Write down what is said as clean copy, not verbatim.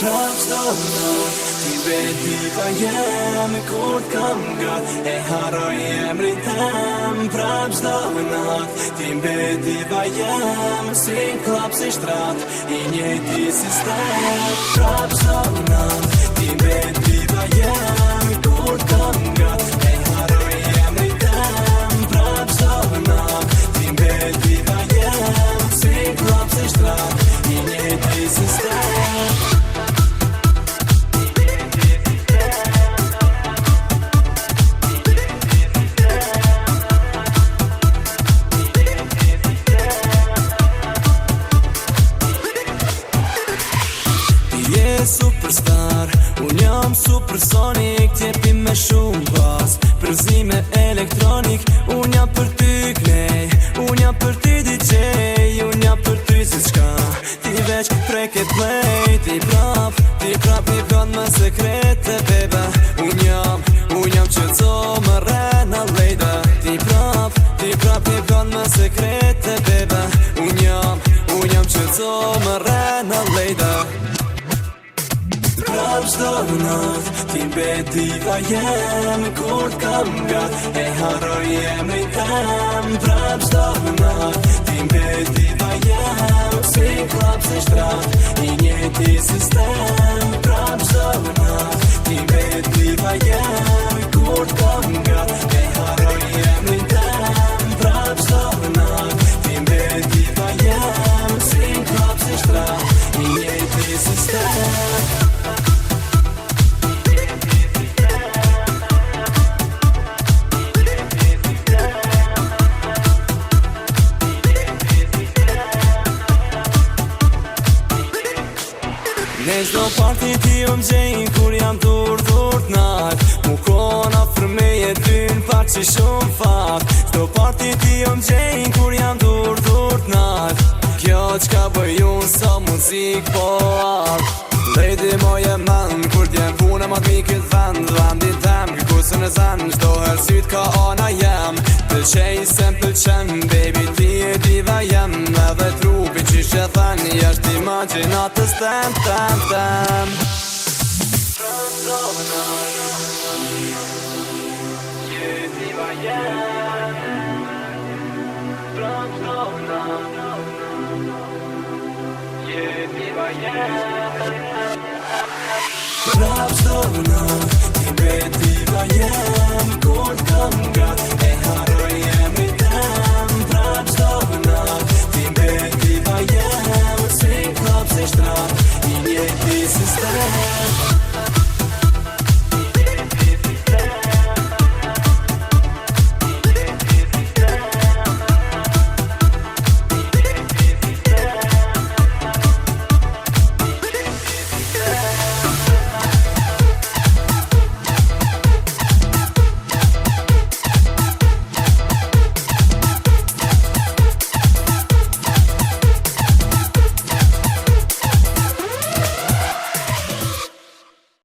Prap s'do not, ti bediva jem kur t'kam gat e haroj emrin tem. Prap s'do not, ti bediva jem si klap si shtrat I njëti sistem. Prap s'do not, ti bediva jem kur t'kam gat e haroj emrin tem. Prap s'do not, ti bediva jem si klap si shtrat I njëti sistem. Superstar, unë jam supersonik, t'jepim me shumë pas përzime elektronik, unë jam për ty klej, unë jam për ty DJ, unë jam për ty si qka, ti veç preket play, ti prap i pjon më sekrete bebe, unë jam qëtëso më rena lejda, ti prap i pjon më sekrete bebe, unë jam qëtëso më rena lejda. Prap s'do not, ti bediva jem kur t'kam gat e haroj emrin tem. Prap s'do not, ti bediva jem si klap si shtrat I njëti sistem. Prap s'do not, ti bediva jem kur t'kam gat e haroj emrin tem. Prap s'do not, ti bediva jem si klap si shtrat I njëti sistem. Në çdo parti ti më gjejnë kur jam dur t'nalt Mu kona për me jetyn pak që shumë fat Çdo parti ti më gjejnë kur jam dur t'nalt Kjo qka bëj unë sa muzik po art Lady moje man kur t'jem puna ma t'mi këtë vend Vendin tem këkusën e zen Çdo her syt ka ana jem Pëlqej se m'pëlqen baby ti e diva jem Edhe trupi qysh e then Jashtë imaginatës tem Je diva jem Je diva jem Prap s'do not, ti bediva jem kur t'kam gat e haroj